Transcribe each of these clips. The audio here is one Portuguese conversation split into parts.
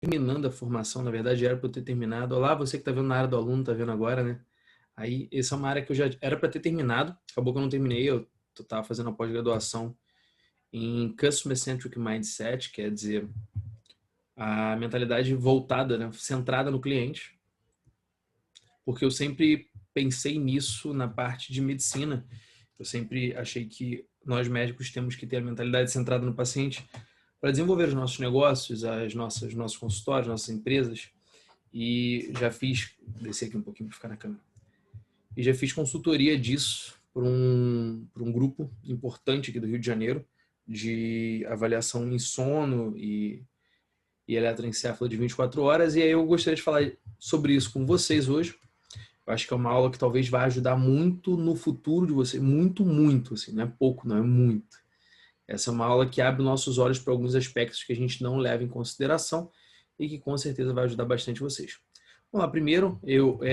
terminando a formação, na verdade era para eu ter terminado. Olá, você que está vendo na área do aluno, está vendo agora, né? Aí, essa é uma área que eu já era para ter terminado, acabou que eu não terminei, eu estava fazendo a pós-graduação em Customer Centric Mindset, quer dizer, a mentalidade voltada, né, centrada no cliente, porque eu sempre pensei nisso na parte de medicina. Eu sempre achei que nós médicos temos que ter a mentalidade centrada no paciente para desenvolver os nossos negócios, nossos consultórios, nossas empresas. E já fiz, descer aqui um pouquinho para ficar na câmera, e já fiz consultoria disso para um grupo importante aqui do Rio de Janeiro, de avaliação em sono e eletroencefalo de 24 horas. E aí eu gostaria de falar sobre isso com vocês hoje. Eu acho que é uma aula que talvez vai ajudar muito no futuro de você, muito, muito, assim, não é pouco, não é muito. Essa é uma aula que abre nossos olhos para alguns aspectos que a gente não leva em consideração e que com certeza vai ajudar bastante vocês. Vamos lá, primeiro,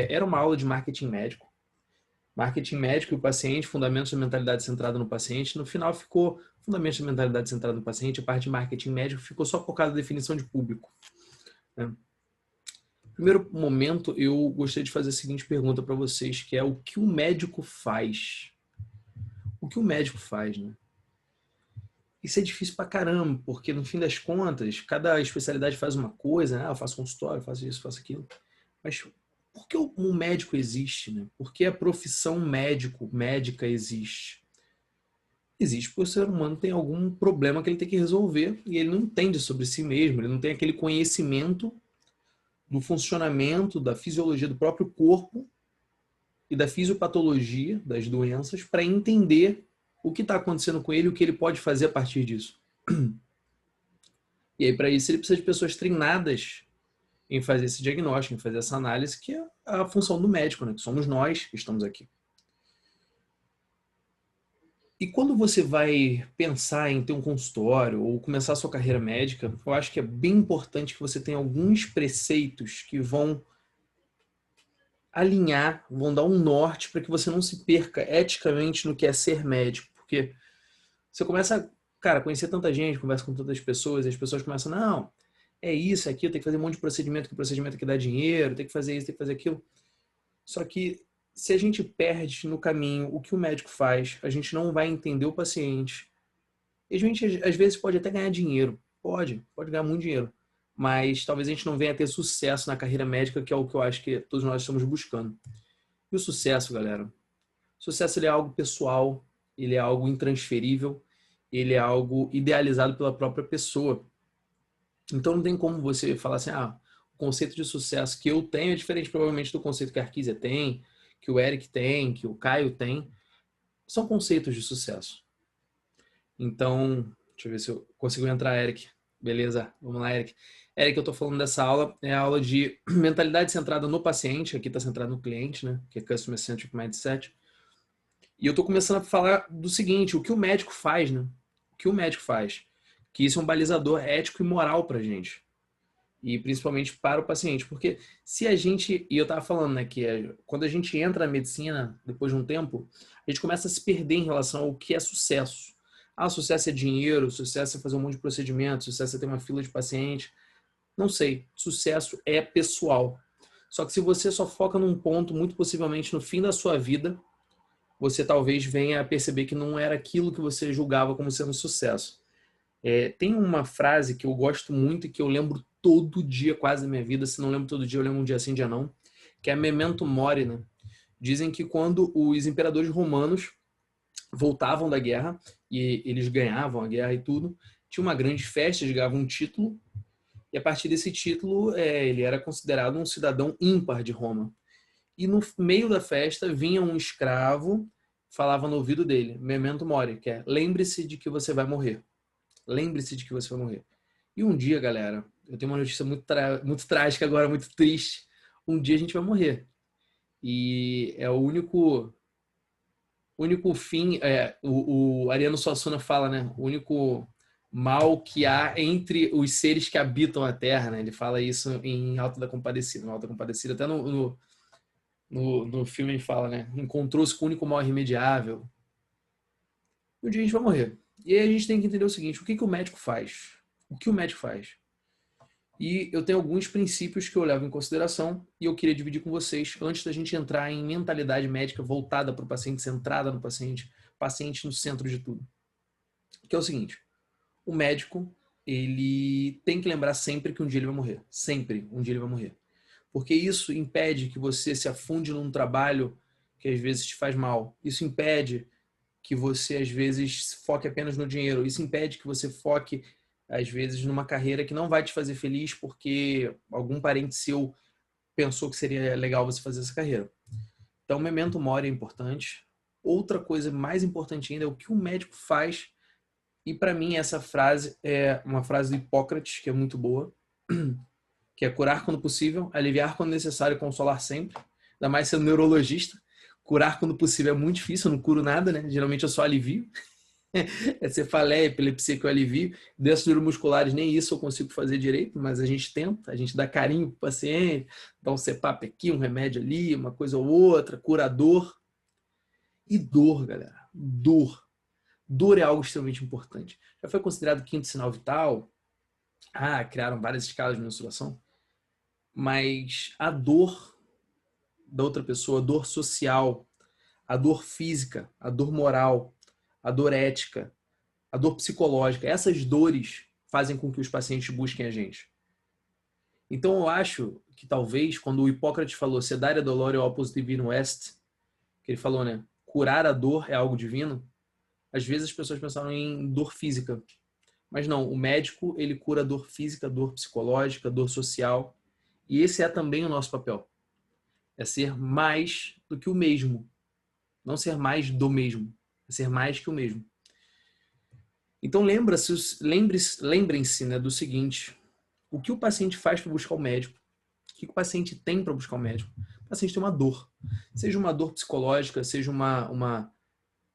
era uma aula de marketing médico. Marketing médico e o paciente, fundamentos da mentalidade centrada no paciente. No final ficou fundamentos da mentalidade centrada no paciente, a parte de marketing médico ficou só por causa da definição de público, né? Primeiro momento, eu gostaria de fazer a seguinte pergunta para vocês, que é o que o médico faz? O que o médico faz, né? Isso é difícil pra caramba, porque no fim das contas, cada especialidade faz uma coisa, né? Ah, eu faço consultório, eu faço isso, faço aquilo. Mas por que o médico existe, né? Por que a profissão médica existe? Existe porque o ser humano tem algum problema que ele tem que resolver e ele não entende sobre si mesmo, ele não tem aquele conhecimento do funcionamento, da fisiologia do próprio corpo e da fisiopatologia das doenças para entender o que está acontecendo com ele e o que ele pode fazer a partir disso. E aí, para isso, ele precisa de pessoas treinadas em fazer esse diagnóstico, em fazer essa análise, que é a função do médico, né? Que somos nós que estamos aqui. E quando você vai pensar em ter um consultório ou começar a sua carreira médica, eu acho que é bem importante que você tenha alguns preceitos que vão alinhar, vão dar um norte para que você não se perca eticamente no que é ser médico. Porque você começa, cara, a conhecer tanta gente, conversa com tantas pessoas, e as pessoas começam, não, é isso, é aquilo, tem que fazer um monte de procedimento, que o procedimento que dá dinheiro, tem que fazer isso, tem que fazer aquilo. Só que se a gente perde no caminho o que o médico faz, a gente não vai entender o paciente. E a gente, às vezes, pode até ganhar dinheiro. Pode ganhar muito dinheiro. Mas talvez a gente não venha a ter sucesso na carreira médica, que é o que eu acho que todos nós estamos buscando. E o sucesso, galera? O sucesso ele é algo pessoal, ele é algo intransferível, ele é algo idealizado pela própria pessoa. Então não tem como você falar assim, ah, o conceito de sucesso que eu tenho é diferente provavelmente do conceito que a Arquísia tem, que o Eric tem, que o Caio tem. São conceitos de sucesso. Então, deixa eu ver se eu consigo entrar, Eric. Beleza, vamos lá, Eric. Eric, eu estou falando dessa aula, é a aula de mentalidade centrada no paciente, aqui está centrado no cliente, né? Que é Customer Centric Mindset. E eu estou começando a falar do seguinte, o que o médico faz, né? O que o médico faz? Que isso é um balizador ético e moral para a gente. E principalmente para o paciente. Porque se a gente, e eu estava falando, né, que quando a gente entra na medicina, depois de um tempo, a gente começa a se perder em relação ao que é sucesso. Ah, sucesso é dinheiro, sucesso é fazer um monte de procedimentos, sucesso é ter uma fila de pacientes. Não sei. Sucesso é pessoal. Só que se você só foca num ponto, muito possivelmente no fim da sua vida, você talvez venha a perceber que não era aquilo que você julgava como sendo sucesso. Tem uma frase que eu gosto muito e que eu lembro todo dia quase da minha vida, se não lembro todo dia, eu lembro um dia sim, dia não, que é Memento Mori, né? Dizem que quando os imperadores romanos voltavam da guerra e eles ganhavam a guerra e tudo, tinha uma grande festa, eles ganhavam um título e a partir desse título ele era considerado um cidadão ímpar de Roma. E no meio da festa vinha um escravo, falava no ouvido dele, Memento Mori, que é lembre-se de que você vai morrer. Lembre-se de que você vai morrer. E um dia, galera, eu tenho uma notícia muito trágica agora, muito triste. Um dia a gente vai morrer. E é o único fim, o Ariano Suassuna fala, né? O único mal que há entre os seres que habitam a Terra, né? Ele fala isso em Alto da Compadecida. No Alto da Compadecida, até no filme ele fala, né? Encontrou-se com o único mal irremediável. E um dia a gente vai morrer. E aí a gente tem que entender o seguinte, o que o médico faz? O que o médico faz? E eu tenho alguns princípios que eu levo em consideração e eu queria dividir com vocês antes da gente entrar em mentalidade médica voltada para o paciente, centrada no paciente, paciente no centro de tudo. Que é o seguinte, o médico, ele tem que lembrar sempre que um dia ele vai morrer. Sempre um dia ele vai morrer. Porque isso impede que você se afunde num trabalho que às vezes te faz mal. Isso impede que você às vezes foque apenas no dinheiro. Isso impede que você foque às vezes numa carreira que não vai te fazer feliz porque algum parente seu pensou que seria legal você fazer essa carreira. Então, memento mori é importante. Outra coisa mais importante ainda é o que o médico faz. E para mim essa frase é uma frase do Hipócrates, que é muito boa, que é curar quando possível, aliviar quando necessário e consolar sempre. Ainda mais sendo neurologista. Curar quando possível é muito difícil, eu não curo nada, né? Geralmente eu só alivio. É cefaleia, epilepsia que eu alivio. Doenças neuromusculares, nem isso eu consigo fazer direito, mas a gente tenta, a gente dá carinho pro paciente, dá um CPAP aqui, um remédio ali, uma coisa ou outra, cura dor. E dor, galera. Dor. Dor é algo extremamente importante. Já foi considerado quinto sinal vital. Criaram várias escalas de mensuração. Mas a dor da outra pessoa, a dor social, a dor física, a dor moral, a dor ética, a dor psicológica, essas dores fazem com que os pacientes busquem a gente. Então eu acho que talvez, quando o Hipócrates falou sedaria dolore opus divino est, que ele falou, né, curar a dor é algo divino, às vezes as pessoas pensaram em dor física. Mas não, o médico, ele cura dor física, dor psicológica, dor social. E esse é também o nosso papel. É ser mais do que o mesmo. Não ser mais do mesmo. É ser mais que o mesmo. Então lembrem-se, né, do seguinte. O que o paciente faz para buscar o médico? O que o paciente tem para buscar o médico? O paciente tem uma dor. Seja uma dor psicológica, seja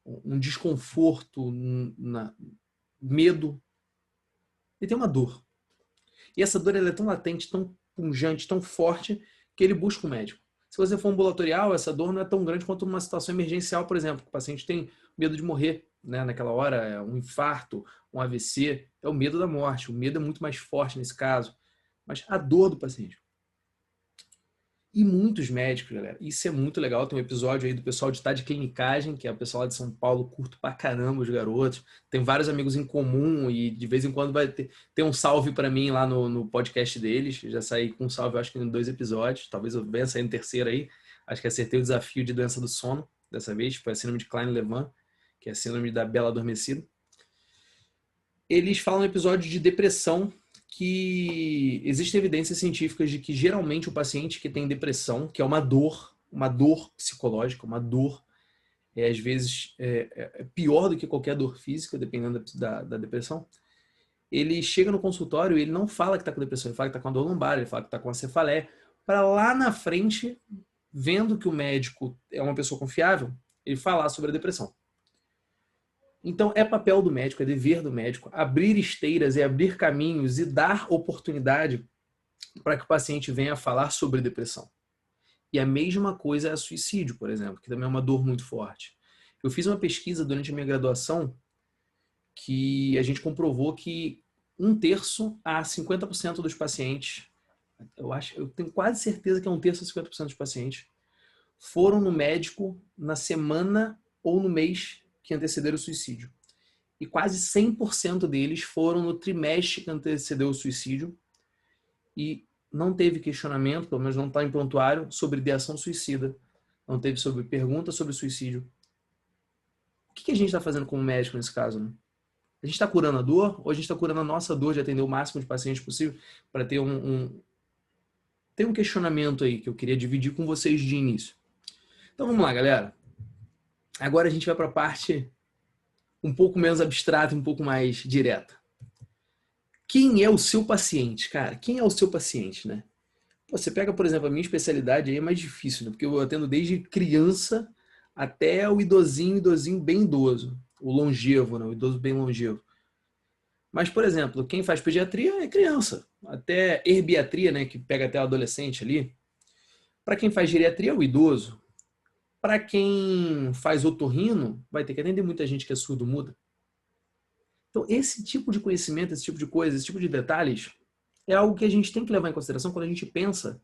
um desconforto, medo. Ele tem uma dor. E essa dor ela é tão latente, tão pungente, tão forte, que ele busca um médico. Se você for ambulatorial, essa dor não é tão grande quanto numa situação emergencial, por exemplo, que o paciente tem medo de morrer, né? Naquela hora, é um infarto, um AVC, é o medo da morte. O medo é muito mais forte nesse caso. Mas a dor do paciente. E muitos médicos, galera, isso é muito legal. Tem um episódio aí do pessoal de Tá de Clinicagem, que é o pessoal lá de São Paulo, curto pra caramba os garotos. Tem vários amigos em comum e de vez em quando vai ter um salve pra mim lá no podcast deles. Eu já saí com um salve, acho que em 2 episódios. Talvez eu venha sair no terceiro aí. Acho que acertei o desafio de doença do sono dessa vez. Foi a síndrome de Klein-Levin, que é a síndrome da Bela Adormecida. Eles falam no episódio de depressão que existem evidências científicas de que geralmente o paciente que tem depressão, que é uma dor psicológica, uma dor, às vezes é pior do que qualquer dor física, dependendo da depressão, ele chega no consultório e ele não fala que está com depressão, ele fala que está com a dor lombar, ele fala que está com a cefaleia, para lá na frente, vendo que o médico é uma pessoa confiável, ele falar sobre a depressão. Então, é papel do médico, é dever do médico abrir esteiras e abrir caminhos e dar oportunidade para que o paciente venha falar sobre depressão. E a mesma coisa é suicídio, por exemplo, que também é uma dor muito forte. Eu fiz uma pesquisa durante a minha graduação que a gente comprovou que 1/3 a 50% dos pacientes, eu tenho quase certeza que é 1/3 a 50% dos pacientes, foram no médico na semana ou no mês que antecederam o suicídio. E quase 100% deles foram no trimestre que antecedeu o suicídio e não teve questionamento, pelo menos não está em prontuário, sobre ideação suicida. Não teve sobre pergunta sobre suicídio. O que a gente está fazendo como médico nesse caso? Né? A gente está curando a dor ou a gente está curando a nossa dor de atender o máximo de pacientes possível para ter tem um questionamento aí que eu queria dividir com vocês de início. Então vamos lá, galera. Agora a gente vai para a parte um pouco menos abstrata, um pouco mais direta. Quem é o seu paciente, cara? Quem é o seu paciente, né? Você pega, por exemplo, a minha especialidade aí é mais difícil, né? Porque eu atendo desde criança até o idosinho bem idoso. O longevo, né? O idoso bem longevo. Mas, por exemplo, quem faz pediatria é criança. Até herbiatria, né? Que pega até o adolescente ali. Para quem faz geriatria é o idoso. Para quem faz otorrino, vai ter que atender muita gente que é surdo-muda. Então, esse tipo de conhecimento, esse tipo de coisa, esse tipo de detalhes é algo que a gente tem que levar em consideração quando a gente pensa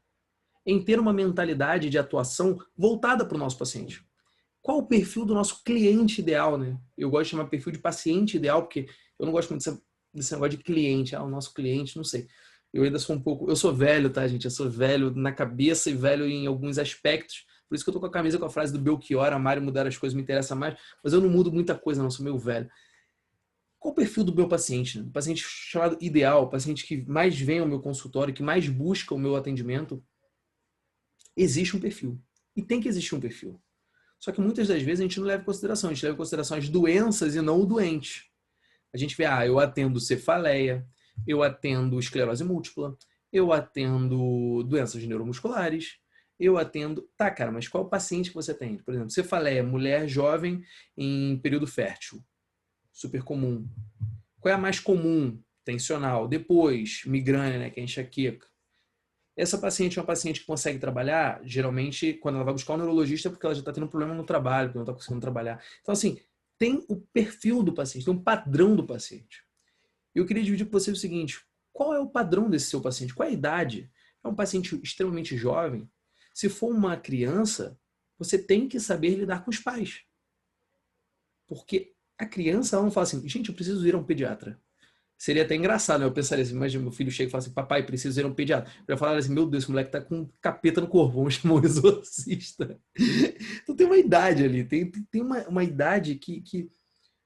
em ter uma mentalidade de atuação voltada para o nosso paciente. Qual o perfil do nosso cliente ideal, né? Eu gosto de chamar perfil de paciente ideal, porque eu não gosto muito desse negócio de cliente. O nosso cliente, não sei. Eu ainda sou um pouco... Eu sou velho, tá, gente? Eu sou velho na cabeça e velho em alguns aspectos. Por isso que eu tô com a camisa com a frase do Belchior, amar e mudar as coisas me interessa mais. Mas eu não mudo muita coisa, não. Sou meio velho. Qual o perfil do meu paciente? O paciente chamado ideal, o paciente que mais vem ao meu consultório, que mais busca o meu atendimento. Existe um perfil. E tem que existir um perfil. Só que muitas das vezes a gente não leva em consideração. A gente leva em consideração as doenças e não o doente. A gente vê, eu atendo cefaleia, eu atendo esclerose múltipla, eu atendo doenças neuromusculares, eu atendo... Tá, cara, mas qual paciente que você tem? Por exemplo, cefaleia, mulher jovem em período fértil. Super comum. Qual é a mais comum? Tensional. Depois, migrânia, né, que é enxaqueca. Essa paciente é uma paciente que consegue trabalhar, geralmente, quando ela vai buscar um neurologista, é porque ela já está tendo um problema no trabalho, porque não está conseguindo trabalhar. Então, assim, tem o perfil do paciente, tem um padrão do paciente. Eu queria dividir com você o seguinte: qual é o padrão desse seu paciente? Qual é a idade? É um paciente extremamente jovem? Se for uma criança, você tem que saber lidar com os pais. Porque a criança, ela não fala assim, gente, eu preciso ir a um pediatra. Seria até engraçado, né? Eu pensaria assim, imagina meu filho chega e fala assim, papai, preciso ir a um pediatra. Eu ia falar assim, meu Deus, esse moleque tá com um capeta no corpo, vamos chamar um exorcista. Então tem uma idade ali, tem uma idade que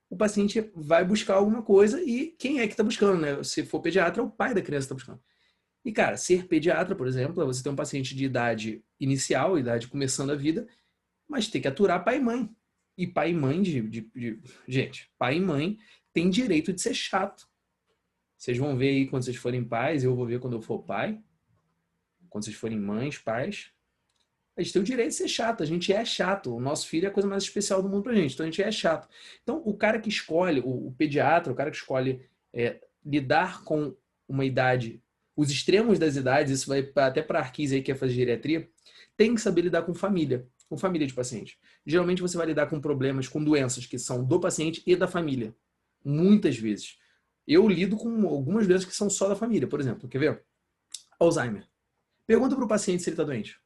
o paciente vai buscar alguma coisa e quem é que tá buscando, né? Se for pediatra, é o pai da criança que tá buscando. E, cara, ser pediatra, por exemplo, é você ter um paciente de idade inicial, idade começando a vida, mas tem que aturar pai e mãe. E pai e mãe Gente, pai e mãe tem direito de ser chato. Vocês vão ver aí quando vocês forem pais, eu vou ver quando eu for pai, quando vocês forem mães, pais. A gente tem o direito de ser chato, a gente é chato. O nosso filho é a coisa mais especial do mundo pra gente, então a gente é chato. Então, o cara que escolhe, o pediatra, o cara que escolhe lidar com uma idade, os extremos das idades, isso vai até para a Arquis aí que quer fazer geriatria, tem que saber lidar com família de paciente. Geralmente você vai lidar com problemas, com doenças que são do paciente e da família. Muitas vezes. Eu lido com algumas doenças que são só da família. Por exemplo, quer ver? Alzheimer. Pergunta para o paciente se ele está doente.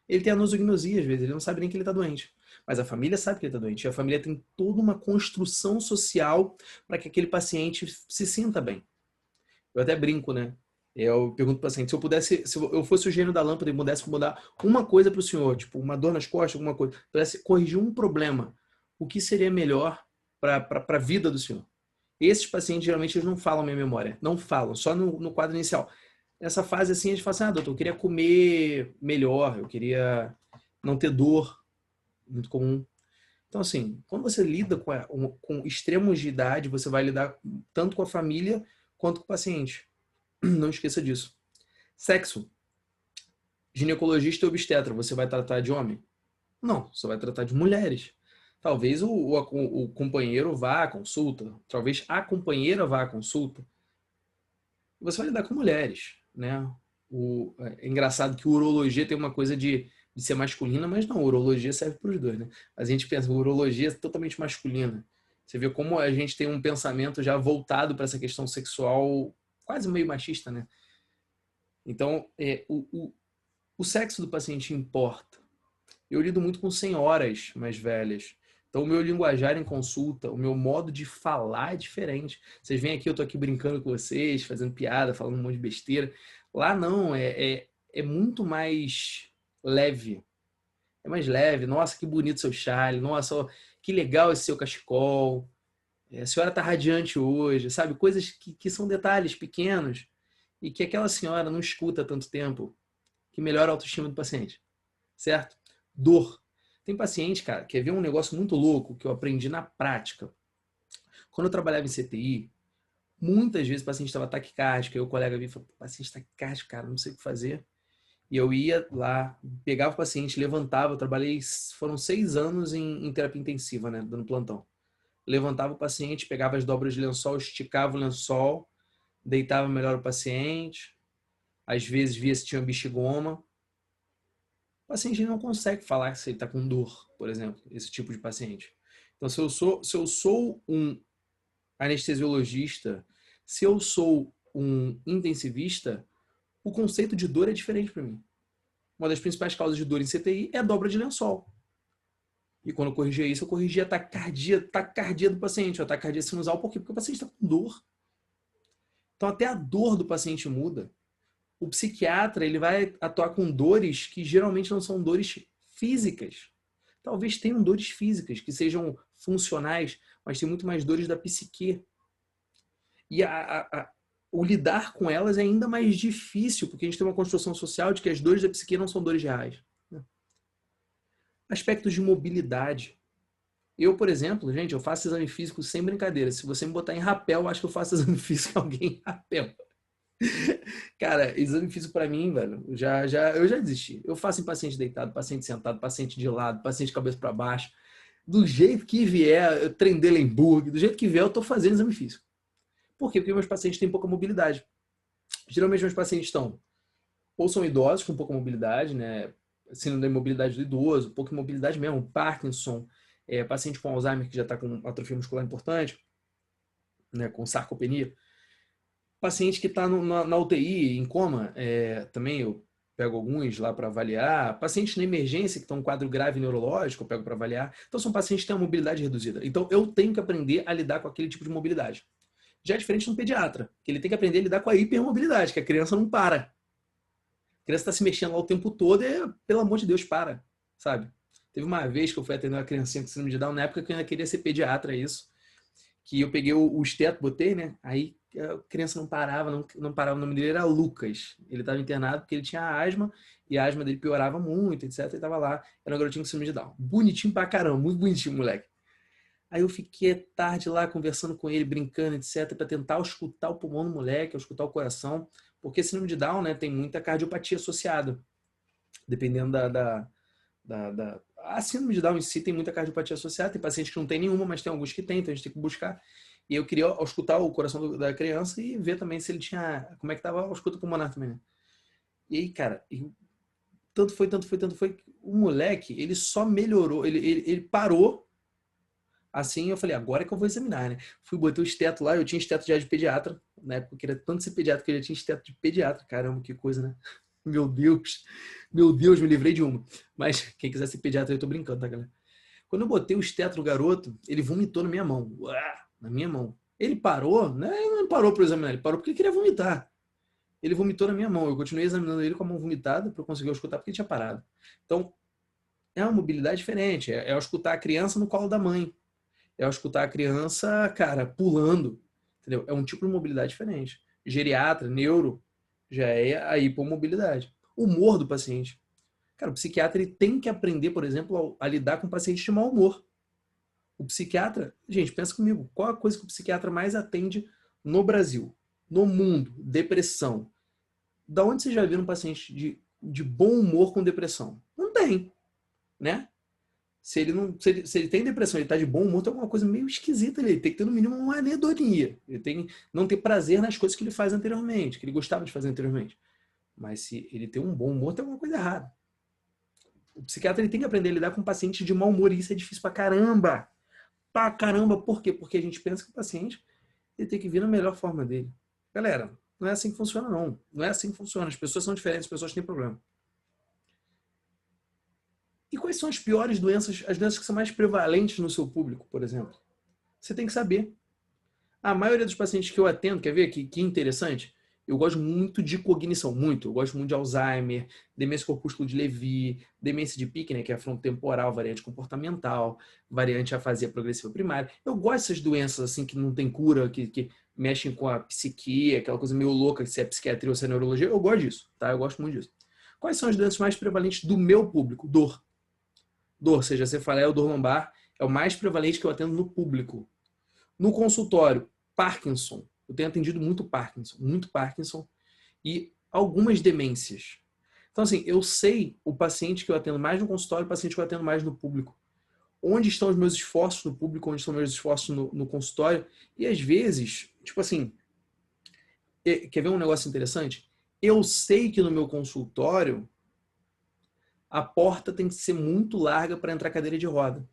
Ele tem anosognosia às vezes, ele não sabe nem que ele está doente. Mas a família sabe que ele está doente. E a família tem toda uma construção social para que aquele paciente se sinta bem. Eu até brinco, né? Eu pergunto para o paciente, se eu fosse o gênio da lâmpada e pudesse mudar uma coisa para o senhor, tipo uma dor nas costas, alguma coisa, pudesse corrigir um problema, o que seria melhor para a vida do senhor? Esses pacientes, geralmente, eles não falam minha memória. Não falam, só no quadro inicial. Nessa fase, assim, a gente fala assim, doutor, eu queria comer melhor, eu queria não ter dor, muito comum. Então, assim, quando você lida com extremos de idade, você vai lidar tanto com a família quanto com o paciente. Não esqueça disso. Sexo. Ginecologista e obstetra, você vai tratar de homem? Não, você vai tratar de mulheres. Talvez o companheiro vá à consulta, talvez a companheira vá à consulta. Você vai lidar com mulheres, né? É engraçado que o urologia tem uma coisa de ser masculina, mas não, a urologia serve para os dois, né? A gente pensa, a urologia é totalmente masculina. Você vê como a gente tem um pensamento já voltado para essa questão sexual quase meio machista, né? Então, o sexo do paciente importa. Eu lido muito com senhoras mais velhas. Então, o meu linguajar em consulta, o meu modo de falar é diferente. Vocês vêm aqui, eu tô aqui brincando com vocês, fazendo piada, falando um monte de besteira. Lá não, é muito mais leve. É mais leve. Nossa, que bonito seu chale. Nossa, ó, que legal esse seu cachecol. A senhora tá radiante hoje, sabe? Coisas que são detalhes pequenos e que aquela senhora não escuta há tanto tempo, que melhora a autoestima do paciente, certo? Dor. Tem paciente, cara, quer ver um negócio muito louco que eu aprendi na prática. Quando eu trabalhava em CTI, muitas vezes o paciente estava taquicárdico, aí o colega vinha e falou, paciente taquicárdico, cara, não sei o que fazer. E eu ia lá, pegava o paciente, levantava, eu trabalhei, foram 6 anos em terapia intensiva, né, dando plantão. Levantava o paciente, pegava as dobras de lençol, esticava o lençol, deitava melhor o paciente, às vezes via se tinha bexigoma. O paciente não consegue falar se ele está com dor, por exemplo, esse tipo de paciente. Então, se eu sou um anestesiologista, se eu sou um intensivista, o conceito de dor é diferente para mim. Uma das principais causas de dor em CTI é a dobra de lençol. E quando eu corrigia isso, eu corrigia a taquicardia do paciente, a taquicardia sinusal. Por quê? Porque o paciente está com dor. Então, até a dor do paciente muda. O psiquiatra ele vai atuar com dores que geralmente não são dores físicas. Talvez tenham dores físicas que sejam funcionais, mas tem muito mais dores da psique. E o lidar com elas é ainda mais difícil, porque a gente tem uma construção social de que as dores da psique não são dores reais. Aspectos de mobilidade. Eu, por exemplo, gente, eu faço exame físico sem brincadeira. Se você me botar em rapel, eu acho que eu faço exame físico em alguém em rapel. Cara, exame físico pra mim, velho, eu já desisti. Eu faço em paciente deitado, paciente sentado, paciente de lado, paciente de cabeça para baixo. Do jeito que vier, Trendelenburg, do jeito que vier, eu tô fazendo exame físico. Por quê? Porque meus pacientes têm pouca mobilidade. Geralmente meus pacientes estão ou são idosos com pouca mobilidade, né? Síndrome da imobilidade do idoso, pouca mobilidade mesmo, Parkinson, paciente com Alzheimer que já está com atrofia muscular importante, né? Com sarcopenia. Paciente que está na UTI, em coma, também eu pego alguns lá para avaliar. Pacientes na emergência que estão em quadro grave neurológico, eu pego para avaliar. Então, são pacientes que têm uma mobilidade reduzida. Então, eu tenho que aprender a lidar com aquele tipo de mobilidade. Já é diferente de um pediatra, que ele tem que aprender a lidar com a hipermobilidade, que a criança não para. A criança está se mexendo lá o tempo todo e, pelo amor de Deus, para, sabe? Teve uma vez que eu fui atender uma criancinha com síndrome de Down, na época que eu ainda queria ser pediatra, isso. Que eu peguei o esteto, botei, né? Aí a criança não parava, não parava. O nome dele era Lucas. Ele estava internado porque ele tinha asma e a asma dele piorava muito, etc. Ele estava lá. Era um garotinho com síndrome de Down. Bonitinho pra caramba, muito bonitinho, moleque. Aí eu fiquei tarde lá conversando com ele, brincando, etc. Para tentar escutar o pulmão do moleque, escutar o coração. Porque síndrome de Down, né, tem muita cardiopatia associada. Dependendo a síndrome de Down em si tem muita cardiopatia associada. Tem pacientes que não tem nenhuma, mas tem alguns que tem, então a gente tem que buscar. E eu queria escutar o coração da criança e ver também se ele tinha... Como é que estava a escuta pulmonar também, né? E aí, cara, tanto foi. O moleque, ele só melhorou. Ele parou. Assim, eu falei, agora é que eu vou examinar, né? Fui, botei o esteto lá. Eu tinha esteto já de pediatra. Na época eu queria tanto ser pediatra que eu já tinha esteto de pediatra. Caramba, que coisa, né? Meu Deus, me livrei de uma. Mas quem quiser ser pediatra, eu tô brincando, tá, galera? Quando eu botei o esteto no garoto, ele vomitou na minha mão. Uá, na minha mão. Ele parou, né? Ele não parou para examinar, ele parou porque ele queria vomitar. Ele vomitou na minha mão. Eu continuei examinando ele com a mão vomitada para eu conseguir escutar porque ele tinha parado. Então, é uma mobilidade diferente. É escutar a criança no colo da mãe. É escutar a criança, cara, pulando. Entendeu? É um tipo de mobilidade diferente. Geriatra, neuro, já é a hipomobilidade. O humor do paciente. Cara, o psiquiatra ele tem que aprender, por exemplo, a lidar com pacientes de mau humor. O psiquiatra, gente, pensa comigo, qual a coisa que o psiquiatra mais atende no Brasil, no mundo? Depressão. Da onde você já viu um paciente de bom humor com depressão? Não tem, né? Se ele tem depressão, ele está de bom humor, tem alguma coisa meio esquisita ali. Ele tem que ter, no mínimo, uma anedonia. Ele tem que não ter prazer nas coisas que ele faz anteriormente, que ele gostava de fazer anteriormente. Mas se ele tem um bom humor, tem alguma coisa errada. O psiquiatra ele tem que aprender a lidar com pacientes de mau humor, e isso é difícil pra caramba. Pra caramba, por quê? Porque a gente pensa que o paciente ele tem que vir na melhor forma dele. Galera, não é assim que funciona, não. Não é assim que funciona. As pessoas são diferentes, as pessoas têm problema. E quais são as piores doenças, as doenças que são mais prevalentes no seu público, por exemplo? Você tem que saber. A maioria dos pacientes que eu atendo, quer ver que interessante? Eu gosto muito de cognição, muito. Eu gosto muito de Alzheimer, demência corpúsculo de Lewy, demência de Pick, né, que é a frontotemporal, variante comportamental, variante afasia progressiva primária. Eu gosto dessas doenças assim que não tem cura, que mexem com a psique, aquela coisa meio louca, se é psiquiatria ou se é neurologia. Eu gosto disso, tá? Eu gosto muito disso. Quais são as doenças mais prevalentes do meu público? Dor. Dor, seja cefaleia ou dor lombar, é o mais prevalente que eu atendo no público. No consultório, Parkinson. Eu tenho atendido muito Parkinson e algumas demências. Então, assim, eu sei o paciente que eu atendo mais no consultório e o paciente que eu atendo mais no público. Onde estão os meus esforços no público, onde estão os meus esforços no consultório. E, às vezes, tipo assim, quer ver um negócio interessante? Eu sei que no meu consultório a porta tem que ser muito larga para entrar cadeira de roda.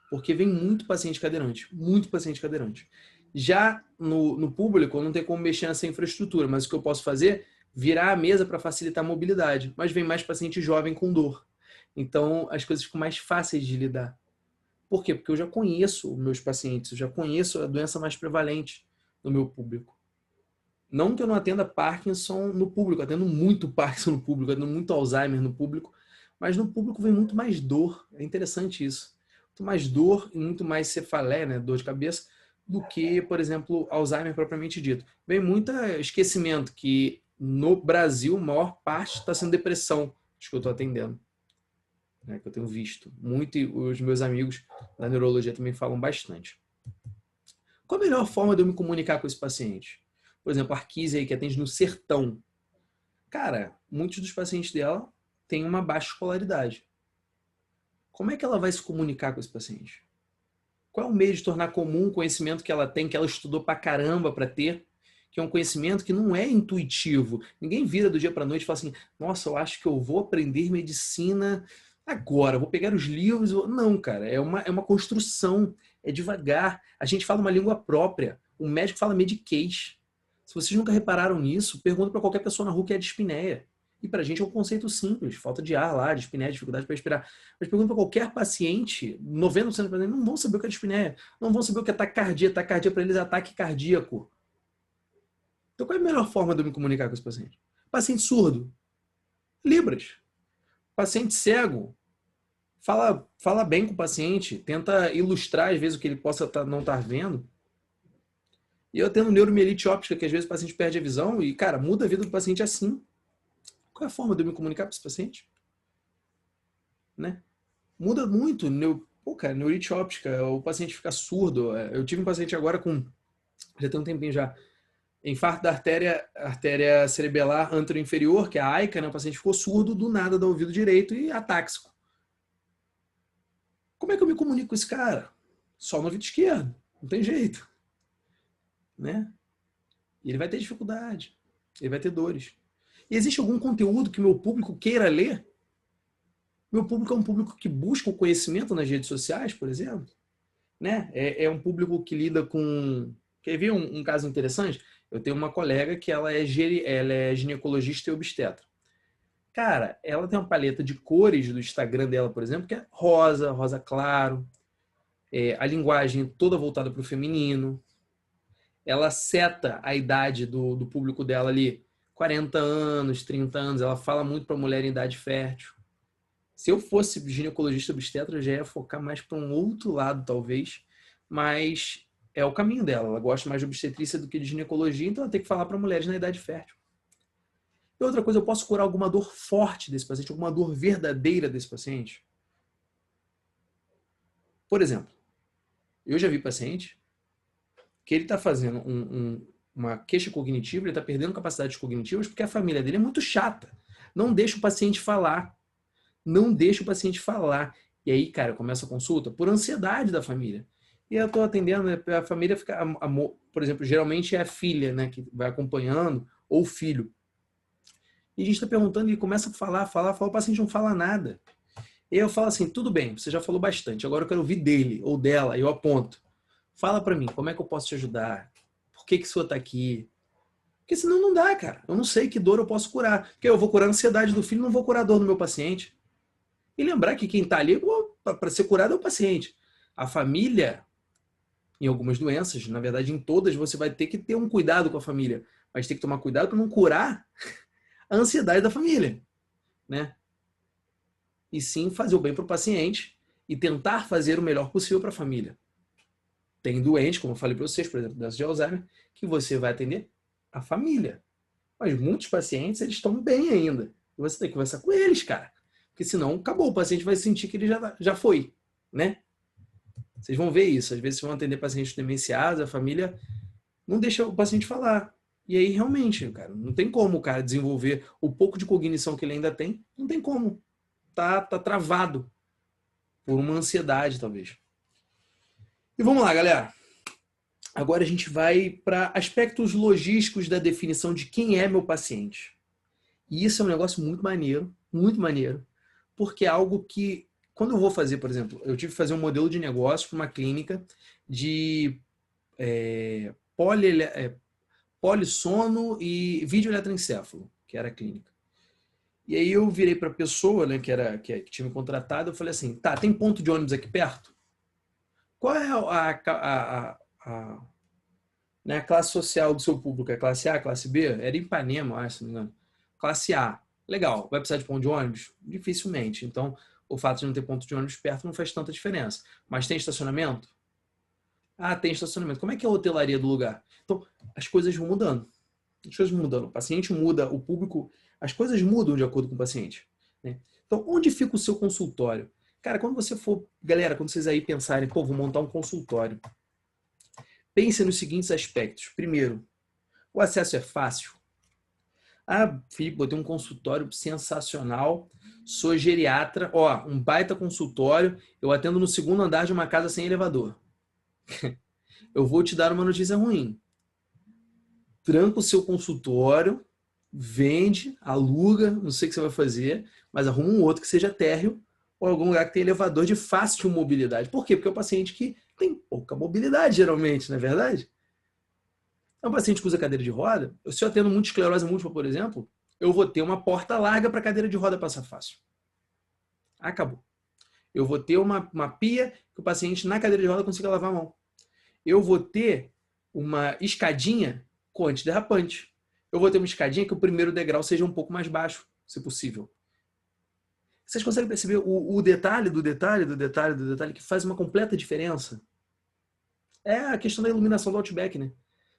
Porque vem muito paciente cadeirante. Muito paciente cadeirante. Já no público, eu não tenho como mexer nessa infraestrutura, mas o que eu posso fazer? virar a mesa para facilitar a mobilidade, mas vem mais paciente jovem com dor. Então, as coisas ficam mais fáceis de lidar. Por quê? Porque eu já conheço os meus pacientes, eu já conheço a doença mais prevalente no meu público. Não que eu não atenda Parkinson no público, eu atendo muito Parkinson no público, eu atendo muito Alzheimer no público, mas no público vem muito mais dor. É interessante isso. Muito mais dor e muito mais cefaleia, né, dor de cabeça, do que, por exemplo, Alzheimer propriamente dito. Vem muito esquecimento, que no Brasil, a maior parte está sendo depressão, acho que eu estou atendendo, né, que eu tenho visto. Muito, e os meus amigos da neurologia também falam bastante. Qual a melhor forma de eu me comunicar com esse paciente? Por exemplo, a Arquise aí, que atende no Sertão. Cara, muitos dos pacientes dela têm uma baixa escolaridade. Como é que ela vai se comunicar com esse paciente? Qual é o meio de tornar comum o conhecimento que ela tem, que ela estudou pra caramba para ter, que é um conhecimento que não é intuitivo. Ninguém vira do dia para noite e fala assim, nossa, eu acho que eu vou aprender medicina agora, vou pegar os livros. Não, cara, é uma construção, é devagar. A gente fala uma língua própria. O médico fala mediquês. Se vocês nunca repararam nisso, pergunta para qualquer pessoa na rua que é dispneia. E para a gente é um conceito simples, falta de ar lá, dispneia, dificuldade para respirar. Mas pergunta para qualquer paciente, 90% dos pacientes não vão saber o que é dispneia, não vão saber o que é taquicardia. Taquicardia para eles é ataque cardíaco. Então qual é a melhor forma de eu me comunicar com esse paciente? Paciente surdo, Libras. Paciente cego, fala bem com o paciente, tenta ilustrar às vezes o que ele possa não estar vendo. E eu tendo neuromielite óptica, que às vezes o paciente perde a visão e, cara, muda a vida do paciente assim. Qual é a forma de eu me comunicar com esse paciente? Né? Muda muito. Cara, neurite óptica, o paciente fica surdo. Eu tive um paciente agora já tem um tempinho já, infarto da artéria cerebelar anteroinferior, que é a AICA, né? O paciente ficou surdo do nada do ouvido direito e atáxico. Como é que eu me comunico com esse cara? Só no ouvido esquerdo. Não tem jeito. Né? E ele vai ter dificuldade. Ele vai ter dores. E existe algum conteúdo que meu público queira ler? Meu público é um público que busca o conhecimento nas redes sociais, por exemplo. Né? É um público que lida com... Quer ver um caso interessante? Eu tenho uma colega que ela é ginecologista e obstetra. Cara, ela tem uma paleta de cores do Instagram dela, por exemplo, que é rosa, rosa claro. A linguagem toda voltada para o feminino. Ela seta a idade do público dela ali, 40 anos, 30 anos. Ela fala muito para mulher em idade fértil. Se eu fosse ginecologista obstetra, eu já ia focar mais para um outro lado, talvez. Mas é o caminho dela. Ela gosta mais de obstetrícia do que de ginecologia, então ela tem que falar para mulheres na idade fértil. E outra coisa, eu posso curar alguma dor forte desse paciente, alguma dor verdadeira desse paciente? Por exemplo, eu já vi paciente que ele está fazendo uma queixa cognitiva, ele está perdendo capacidades cognitivas porque a família dele é muito chata. Não deixa o paciente falar. Não deixa o paciente falar. E aí, cara, começa a consulta por ansiedade da família. E eu estou atendendo, né, a família fica... Por exemplo, geralmente é a filha, né, que vai acompanhando, ou o filho. E a gente está perguntando e ele começa a falar, o paciente não fala nada. E eu falo assim, tudo bem, você já falou bastante, agora eu quero ouvir dele ou dela, eu aponto. Fala para mim, como é que eu posso te ajudar? Por que o senhor está aqui? Porque senão não dá, cara. Eu não sei que dor eu posso curar. Porque eu vou curar a ansiedade do filho, não vou curar a dor do meu paciente. E lembrar que quem está ali para ser curado é o paciente. A família, em algumas doenças, na verdade em todas, você vai ter que ter um cuidado com a família. Mas tem que tomar cuidado para não curar a ansiedade da família. Né? E sim fazer o bem para o paciente e tentar fazer o melhor possível para a família. Tem doente, como eu falei para vocês, por exemplo, doença de Alzheimer, que você vai atender a família. Mas muitos pacientes, eles estão bem ainda. E você tem que conversar com eles, cara. Porque senão, acabou. O paciente vai sentir que ele já foi, né? Vocês vão ver isso. Às vezes, vocês vão atender pacientes demenciados, a família não deixa o paciente falar. E aí, realmente, cara, não tem como o cara desenvolver o pouco de cognição que ele ainda tem. Não tem como. Tá travado por uma ansiedade, talvez. E vamos lá, galera. Agora a gente vai para aspectos logísticos da definição de quem é meu paciente. E isso é um negócio muito maneiro, porque é algo que, quando eu vou fazer, por exemplo, eu tive que fazer um modelo de negócio para uma clínica de polissono e videoeletroencefalo, que que era a clínica. E aí eu virei para a pessoa, né, que tinha me contratado, eu falei assim, tá, tem ponto de ônibus aqui perto? Qual é né, a classe social do seu público? É classe A, classe B? Era Ipanema, acho, se não me engano. Classe A. Legal. Vai precisar de ponto de ônibus? Dificilmente. Então, o fato de não ter ponto de ônibus perto não faz tanta diferença. Mas tem estacionamento? Ah, tem estacionamento. Como é que é a hotelaria do lugar? Então, as coisas vão mudando. As coisas vão mudando. O paciente muda, o público... As coisas mudam de acordo com o paciente. Né? Então, onde fica o seu consultório? Cara, quando você for... Galera, quando vocês aí pensarem, pô, vou montar um consultório. Pense nos seguintes aspectos. Primeiro, o acesso é fácil. Ah, Felipe, botei um consultório sensacional, sou geriatra, ó, um baita consultório, eu atendo no segundo andar de uma casa sem elevador. Eu vou te dar uma notícia ruim. Tranca o seu consultório, vende, aluga, não sei o que você vai fazer, mas arruma um outro que seja térreo ou algum lugar que tenha elevador de fácil mobilidade. Por quê? Porque é o paciente que tem pouca mobilidade, geralmente, não é verdade? É um paciente que usa cadeira de roda. Se eu atendo muito esclerose múltipla, por exemplo, eu vou ter uma porta larga para a cadeira de roda passar fácil. Acabou. Eu vou ter uma pia que o paciente na cadeira de roda consiga lavar a mão. Eu vou ter uma escadinha com antiderrapante. Eu vou ter uma escadinha que o primeiro degrau seja um pouco mais baixo, se possível. Vocês conseguem perceber o detalhe do detalhe do detalhe do detalhe que faz uma completa diferença? É a questão da iluminação do Outback, né?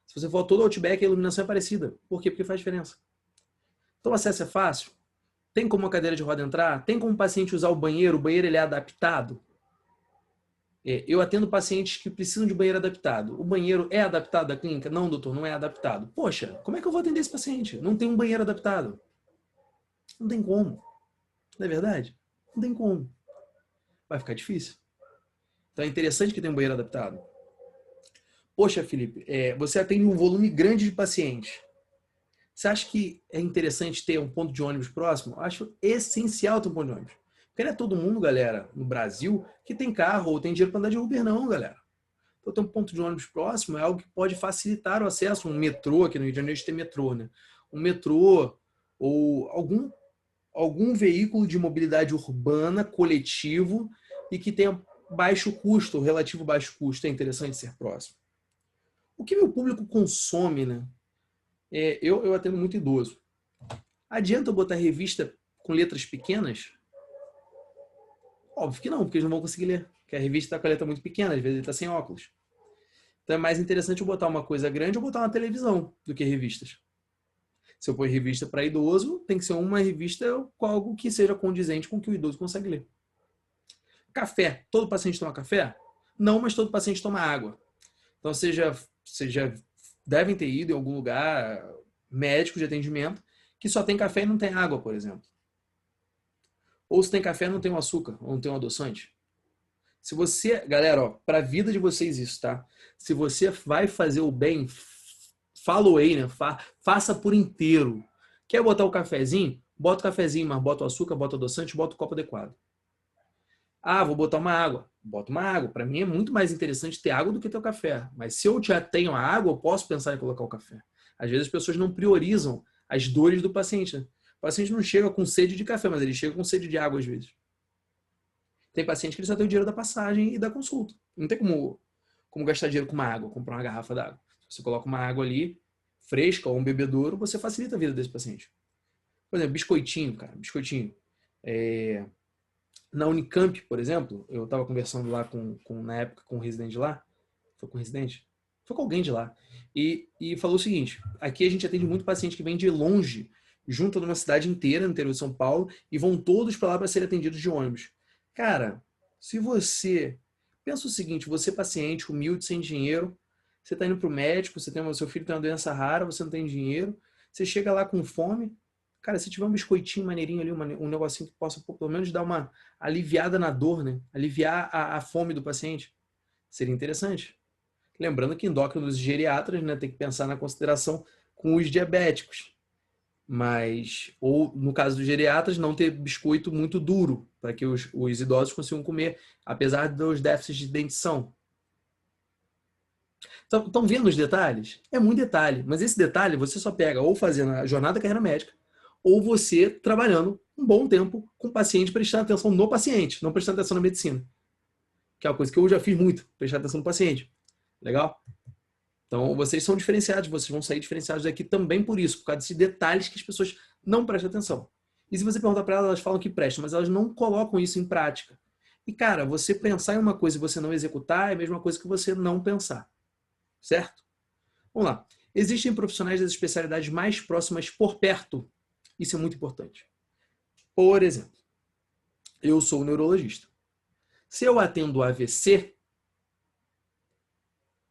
Se você for todo Outback, a iluminação é parecida. Por quê? Porque faz diferença. Então o acesso é fácil. Tem como a cadeira de roda entrar? Tem como o paciente usar o banheiro? O banheiro ele é adaptado? Eu atendo pacientes que precisam de banheiro adaptado. O banheiro é adaptado da clínica? Não, doutor, não é adaptado. Poxa, como é que eu vou atender esse paciente? Não tem um banheiro adaptado. Não tem como. Não é verdade? Não tem como. Vai ficar difícil. Então é interessante que tenha um banheiro adaptado. Poxa, Felipe, você atende um volume grande de pacientes. Você acha que é interessante ter um ponto de ônibus próximo? Acho essencial ter um ponto de ônibus. Porque não é todo mundo, galera, no Brasil, que tem carro ou tem dinheiro para andar de Uber, não, galera. Então, ter um ponto de ônibus próximo é algo que pode facilitar o acesso. Um metrô, aqui no Rio de Janeiro a gente tem metrô, né? Um metrô ou algum veículo de mobilidade urbana, coletivo, e que tenha baixo custo, relativo baixo custo. É interessante ser próximo. O que meu público consome, né? Eu atendo muito idoso. Adianta eu botar revista com letras pequenas? Óbvio que não, porque eles não vão conseguir ler. Porque a revista está com a letra muito pequena, às vezes ele está sem óculos. Então é mais interessante eu botar uma coisa grande ou botar uma televisão do que revistas. Se eu pôr revista para idoso, tem que ser uma revista com algo que seja condizente com o que o idoso consegue ler. Café. Todo paciente toma café? Não, mas todo paciente toma água. Então vocês já devem ter ido em algum lugar médico de atendimento que só tem café e não tem água, por exemplo. Ou se tem café não tem um açúcar, ou não tem um adoçante. Se você, galera, para a vida de vocês isso, tá? Se você vai fazer o bem, follow aí, né? Faça por inteiro. Quer botar o cafezinho? Bota o cafezinho, mas bota o açúcar, bota o adoçante, bota o copo adequado. Ah, vou botar uma água. Bota uma água. Para mim é muito mais interessante ter água do que ter o café. Mas se eu já tenho a água, eu posso pensar em colocar o café. Às vezes as pessoas não priorizam as dores do paciente, né? O paciente não chega com sede de café, mas ele chega com sede de água às vezes. Tem paciente que ele só tem o dinheiro da passagem e da consulta. Não tem como gastar dinheiro com uma água, comprar uma garrafa d'água. Se você coloca uma água ali, fresca ou um bebedouro, você facilita a vida desse paciente. Por exemplo, biscoitinho, cara. Biscoitinho. Na Unicamp, por exemplo, eu estava conversando lá na época com um residente lá. Foi com um residente? Foi com alguém de lá. E falou o seguinte, aqui a gente atende muito paciente que vem de longe, junto de uma cidade inteira, no interior de São Paulo, e vão todos para lá para serem atendidos de ônibus. Cara, se você... Pensa o seguinte, você paciente, humilde, sem dinheiro, você está indo para o médico, seu filho tem uma doença rara, você não tem dinheiro, você chega lá com fome, cara, se tiver um biscoitinho maneirinho ali, um negocinho que possa pelo menos dar uma aliviada na dor, né? Aliviar a fome do paciente, seria interessante. Lembrando que endócrinos e geriatras, né, tem que pensar na consideração com os diabéticos. Mas, ou no caso dos geriatras, não ter biscoito muito duro, para que os idosos consigam comer, apesar dos déficits de dentição. Estão vendo os detalhes? É muito detalhe, mas esse detalhe você só pega ou fazendo a jornada da carreira médica, ou você trabalhando um bom tempo com o paciente, prestando atenção no paciente, não prestando atenção na medicina. Que é uma coisa que eu já fiz muito, prestar atenção no paciente. Legal? Então, vocês são diferenciados, vocês vão sair diferenciados daqui também por isso, por causa desses detalhes que as pessoas não prestam atenção. E se você perguntar para elas, elas falam que prestam, mas elas não colocam isso em prática. E, cara, você pensar em uma coisa e você não executar é a mesma coisa que você não pensar. Certo? Vamos lá. Existem profissionais das especialidades mais próximas por perto. Isso é muito importante. Por exemplo, eu sou neurologista. Se eu atendo AVC,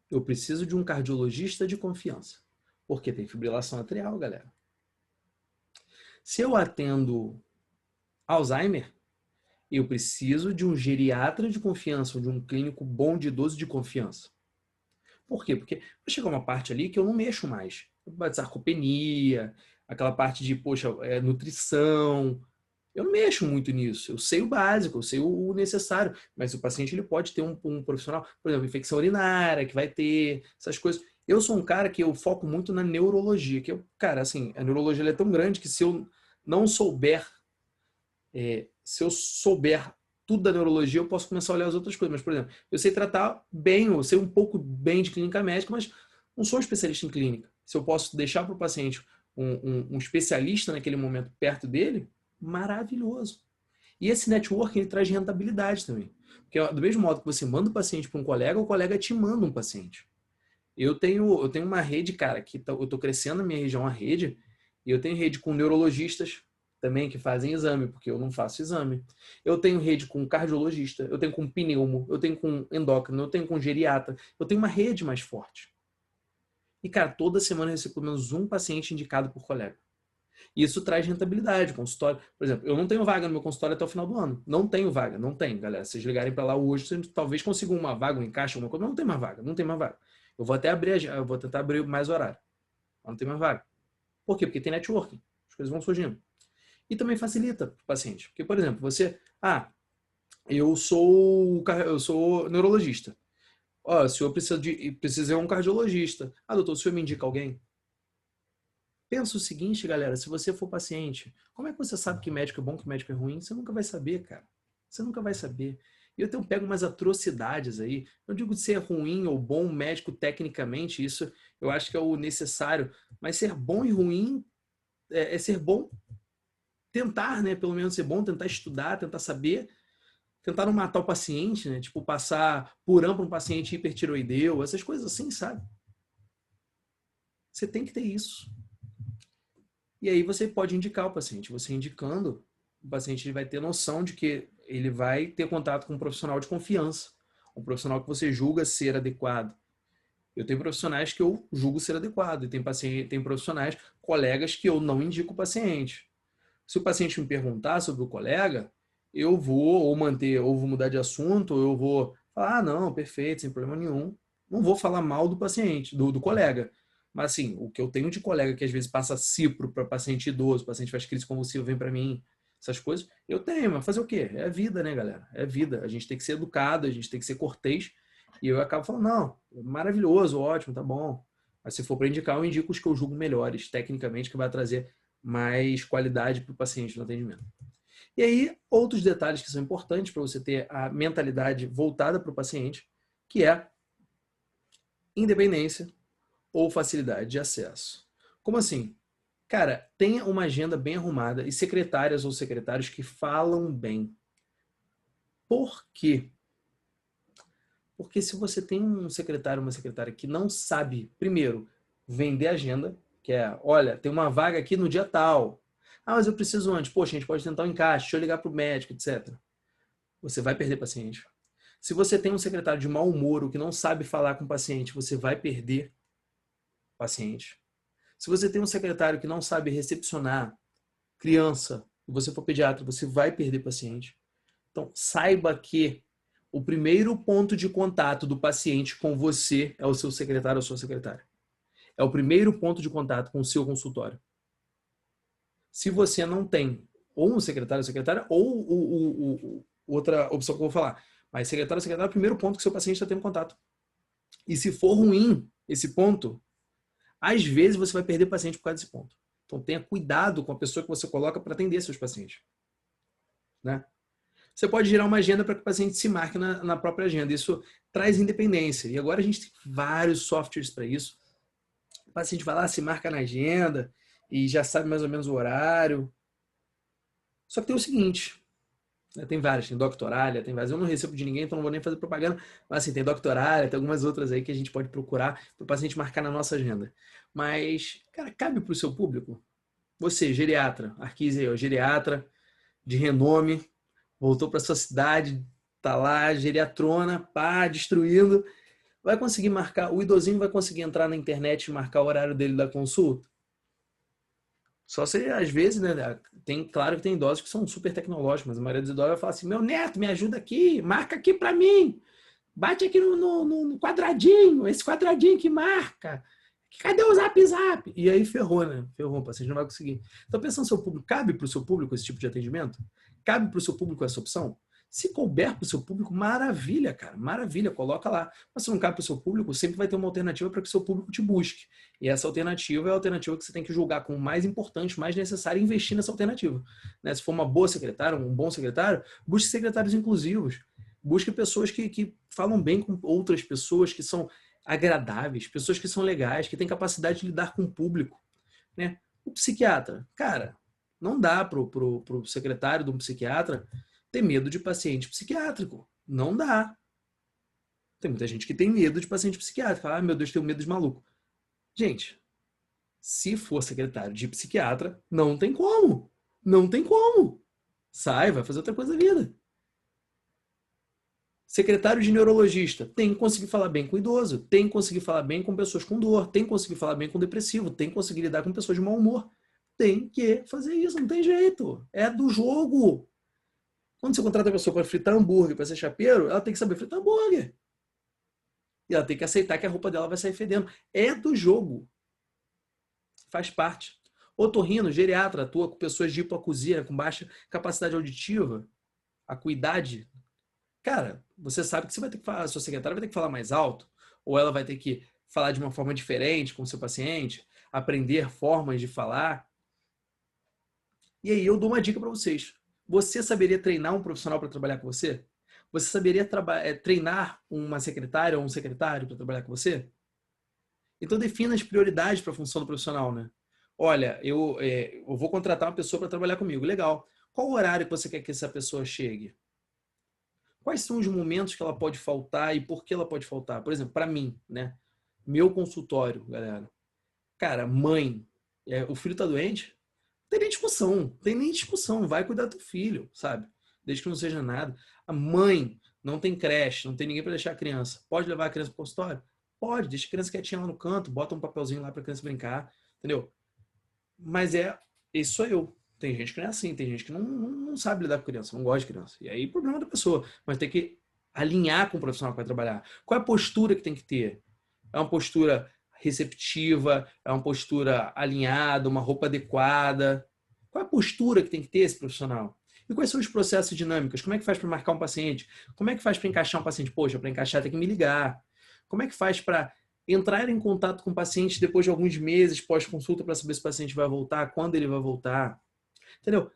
eu preciso de um cardiologista de confiança. Porque tem fibrilação atrial, galera. Se eu atendo Alzheimer, eu preciso de um geriatra de confiança, ou de um clínico bom de idoso de confiança. Por quê? Porque vai chegar uma parte ali que eu não mexo mais. Sarcopenia, aquela parte de, poxa, nutrição. Eu não mexo muito nisso. Eu sei o básico, eu sei o necessário. Mas o paciente ele pode ter um profissional, por exemplo, infecção urinária, que vai ter essas coisas. Eu sou um cara que eu foco muito na neurologia. Que eu, cara, assim, a neurologia ela é tão grande que se eu não souber, se eu souber tudo da neurologia, eu posso começar a olhar as outras coisas. Mas, por exemplo, eu sei tratar bem, eu sei um pouco bem de clínica médica, mas não sou especialista em clínica. Se eu posso deixar para o paciente um especialista naquele momento perto dele, maravilhoso. E esse networking ele traz rentabilidade também. Porque do mesmo modo que você manda o paciente para um colega, o colega te manda um paciente. Eu tenho uma rede, cara, que eu estou crescendo na minha região, a rede, e eu tenho rede com neurologistas também que fazem exame, porque eu não faço exame. Eu tenho rede com cardiologista, eu tenho com pneumo, eu tenho com endócrino, eu tenho com geriatra. Eu tenho uma rede mais forte. E, cara, toda semana eu recebo pelo menos um paciente indicado por colega. E isso traz rentabilidade. Consultório, por exemplo, eu não tenho vaga no meu consultório até o final do ano. Não tenho vaga, não tem, galera. Se vocês ligarem para lá hoje, vocês talvez consigam uma vaga, um encaixe, alguma coisa. Não tem mais vaga, não tem mais vaga. Eu vou até abrir, eu vou tentar abrir mais horário. Não tem mais vaga. Por quê? Porque tem networking. As coisas vão surgindo. E também facilita para o paciente. Porque, por exemplo, você... eu sou neurologista. O senhor precisa de um cardiologista. Doutor, o senhor me indica alguém? Pensa o seguinte, galera, se você for paciente, como é que você sabe que médico é bom, que médico é ruim? Você nunca vai saber, cara. Você nunca vai saber. E eu pego umas atrocidades aí. Eu digo de ser ruim ou bom médico tecnicamente, isso eu acho que é o necessário. Mas ser bom e ruim é ser bom, tentar, né? Pelo menos ser bom, tentar estudar, tentar saber, tentar não matar o paciente, né? Tipo, passar Puram para um paciente hipertiroideu, essas coisas assim, sabe? Você tem que ter isso. E aí você pode indicar o paciente. Você indicando, o paciente vai ter noção de que ele vai ter contato com um profissional de confiança, um profissional que você julga ser adequado. Eu tenho profissionais que eu julgo ser adequado, e tem profissionais, colegas que eu não indico o paciente. Se o paciente me perguntar sobre o colega, eu vou ou manter, ou vou mudar de assunto, ou eu vou falar, não, perfeito, sem problema nenhum. Não vou falar mal do paciente, do colega. Mas assim, o que eu tenho de colega que às vezes passa cipro para paciente idoso, paciente faz crise convulsiva, vem para mim, essas coisas, eu tenho, mas fazer o quê? É a vida, né, galera? É a vida. A gente tem que ser educado, a gente tem que ser cortês. E eu acabo falando, não, maravilhoso, ótimo, tá bom. Mas se for para indicar, eu indico os que eu julgo melhores, tecnicamente, que vai trazer mais qualidade para o paciente no atendimento. E aí, outros detalhes que são importantes para você ter a mentalidade voltada para o paciente, que é independência ou facilidade de acesso. Como assim? Cara, tenha uma agenda bem arrumada e secretárias ou secretários que falam bem. Por quê? Porque se você tem um secretário ou uma secretária que não sabe, primeiro, vender agenda, que é, olha, tem uma vaga aqui no dia tal. Mas eu preciso antes. Poxa, a gente pode tentar um encaixe, deixa eu ligar para o médico, etc. Você vai perder paciente. Se você tem um secretário de mau humor ou que não sabe falar com o paciente, você vai perder paciente. Se você tem um secretário que não sabe recepcionar criança, e você for pediatra, você vai perder paciente. Então, saiba que o primeiro ponto de contato do paciente com você é o seu secretário ou sua secretária. É o primeiro ponto de contato com o seu consultório. Se você não tem ou um secretário ou secretária, ou outra opção que eu vou falar, mas secretário ou secretária é o primeiro ponto que seu paciente está tendo contato. E se for ruim esse ponto, às vezes você vai perder paciente por causa desse ponto. Então tenha cuidado com a pessoa que você coloca para atender seus pacientes, né? Você pode gerar uma agenda para que o paciente se marque na própria agenda. Isso traz independência. E agora a gente tem vários softwares para isso. O paciente vai lá, se marca na agenda e já sabe mais ou menos o horário. Só que tem o seguinte, né? Tem várias, tem Doctoralia, tem várias. Eu não recebo de ninguém, então não vou nem fazer propaganda. Mas assim, tem Doctoralia, tem algumas outras aí que a gente pode procurar para o paciente marcar na nossa agenda. Mas, cara, cabe para o seu público? Você, geriatra, Arquise aí, ó, geriatra de renome, voltou para sua cidade, tá lá, geriatrona, pá, destruindo. Vai conseguir marcar, o idosinho vai conseguir entrar na internet e marcar o horário dele da consulta? Só se, às vezes, né, claro que tem idosos que são super tecnológicos, mas a maioria dos idosos vai falar assim, meu neto, me ajuda aqui, marca aqui para mim, bate aqui no quadradinho, esse quadradinho que marca. Cadê o zap zap? E aí ferrou, né? Ferrou, o paciente não vai conseguir. Então, pensando no seu público, cabe para o seu público esse tipo de atendimento? Cabe para o seu público essa opção? Se couber para o seu público, maravilha, cara, maravilha, coloca lá. Mas se não cabe para o seu público, sempre vai ter uma alternativa para que o seu público te busque. E essa alternativa é a alternativa que você tem que julgar como mais importante, mais necessária e investir nessa alternativa. Né? Se for uma boa secretária, um bom secretário, busque secretários inclusivos. Busque pessoas que falam bem com outras pessoas, que são agradáveis, pessoas que são legais, que têm capacidade de lidar com o público, né? O psiquiatra, cara, não dá pro secretário de um psiquiatra ter medo de paciente psiquiátrico. Não dá. Tem muita gente que tem medo de paciente psiquiátrico. Fala, ah, meu Deus, tenho medo de maluco. Gente, se for secretário de psiquiatra, não tem como. Não tem como. Sai, vai fazer outra coisa da vida. Secretário de neurologista tem que conseguir falar bem com idoso, tem que conseguir falar bem com pessoas com dor, tem que conseguir falar bem com depressivo, tem que conseguir lidar com pessoas de mau humor. Tem que fazer isso, não tem jeito. É do jogo. Quando você contrata a pessoa para fritar hambúrguer, para ser chapeiro, ela tem que saber fritar hambúrguer. E ela tem que aceitar que a roupa dela vai sair fedendo. É do jogo. Faz parte. Otorrino, geriatra, atua com pessoas de hipoacusia, com baixa capacidade auditiva, acuidade. Cara, você sabe que você vai ter que falar, a sua secretária vai ter que falar mais alto, ou ela vai ter que falar de uma forma diferente com o seu paciente, aprender formas de falar. E aí eu dou uma dica para vocês. Você saberia treinar um profissional para trabalhar com você? Você saberia treinar uma secretária ou um secretário para trabalhar com você? Então defina as prioridades para a função do profissional, né? Olha, eu vou contratar uma pessoa para trabalhar comigo. Legal. Qual o horário que você quer que essa pessoa chegue? Quais são os momentos que ela pode faltar e por que ela pode faltar? Por exemplo, para mim, né? Meu consultório, galera. Cara, mãe, o filho tá doente? Não tem nem discussão, não tem nem discussão. Vai cuidar do teu filho, sabe? Desde que não seja nada. A mãe não tem creche, não tem ninguém para deixar a criança. Pode levar a criança pro consultório? Pode, deixa a criança quietinha lá no canto, bota um papelzinho lá para a criança brincar, entendeu? Mas esse sou eu. Tem gente que não é assim, tem gente que não sabe lidar com criança, não gosta de criança. E aí, problema da pessoa. Mas tem que alinhar com o profissional que vai trabalhar. Qual é a postura que tem que ter? É uma postura receptiva? É uma postura alinhada? Uma roupa adequada? Qual é a postura que tem que ter esse profissional? E quais são os processos dinâmicos? Como é que faz para marcar um paciente? Como é que faz para encaixar um paciente? Poxa, para encaixar tem que me ligar. Como é que faz para entrar em contato com o paciente depois de alguns meses pós-consulta para saber se o paciente vai voltar, quando ele vai voltar? Entendeu?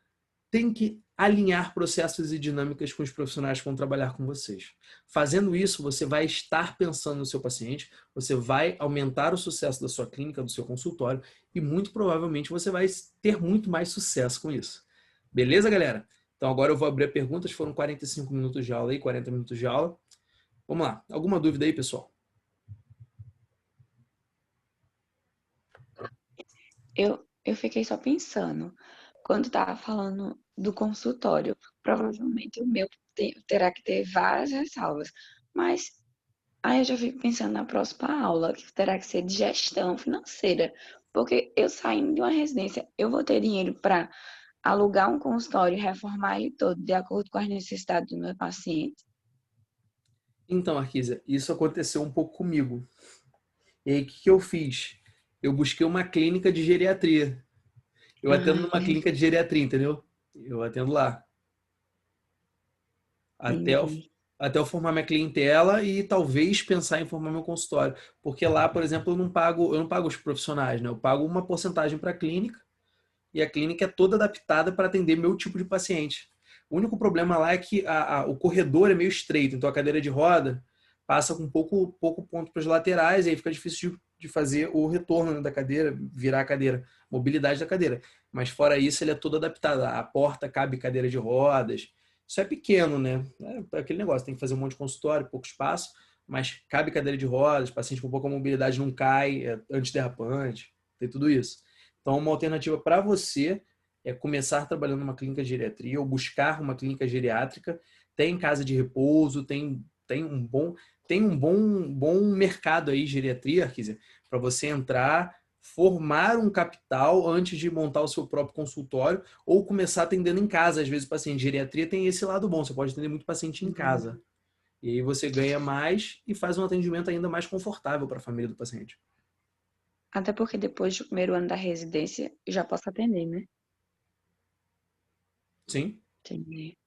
Tem que alinhar processos e dinâmicas com os profissionais que vão trabalhar com vocês. Fazendo isso, você vai estar pensando no seu paciente, você vai aumentar o sucesso da sua clínica, do seu consultório e muito provavelmente você vai ter muito mais sucesso com isso. Beleza, galera? Então agora eu vou abrir perguntas, foram 45 minutos de aula aí, 40 minutos de aula. Vamos lá, alguma dúvida aí, pessoal? Eu fiquei só pensando, quando estava falando do consultório, provavelmente o meu terá que ter várias ressalvas, mas aí eu já fico pensando na próxima aula, que terá que ser de gestão financeira, porque eu saindo de uma residência, eu vou ter dinheiro para alugar um consultório e reformar ele todo de acordo com as necessidades do meu paciente. Então, Arquisa, isso aconteceu um pouco comigo. E aí, o que eu fiz? Eu busquei uma clínica de geriatria. Eu atendo Ah, numa clínica de geriatria, entendeu? Eu atendo lá. Até eu, entendi. até eu formar minha clientela e talvez pensar em formar meu consultório. Porque lá, por exemplo, eu não pago os profissionais, né? Eu pago uma porcentagem para a clínica, e a clínica é toda adaptada para atender meu tipo de paciente. O único problema lá é que o corredor é meio estreito, então a cadeira de roda passa com pouco ponto para as laterais, e aí fica difícil de fazer o retorno da cadeira, virar a cadeira, mobilidade da cadeira. Mas fora isso, ele é todo adaptado. A porta cabe cadeira de rodas. Isso é pequeno, né? É aquele negócio, tem que fazer um monte de consultório, pouco espaço, mas cabe cadeira de rodas, paciente com pouca mobilidade não cai, é antiderrapante, tem tudo isso. Então, uma alternativa para você é começar trabalhando numa clínica de geriatria ou buscar uma clínica geriátrica. Tem casa de repouso, tem um bom mercado aí, geriatria, quer dizer, para você entrar, formar um capital antes de montar o seu próprio consultório ou começar atendendo em casa. Às vezes o paciente de geriatria tem esse lado bom, você pode atender muito paciente em casa. E aí você ganha mais e faz um atendimento ainda mais confortável para a família do paciente. Até porque depois do primeiro ano da residência, eu já posso atender, né? Sim. Entendi.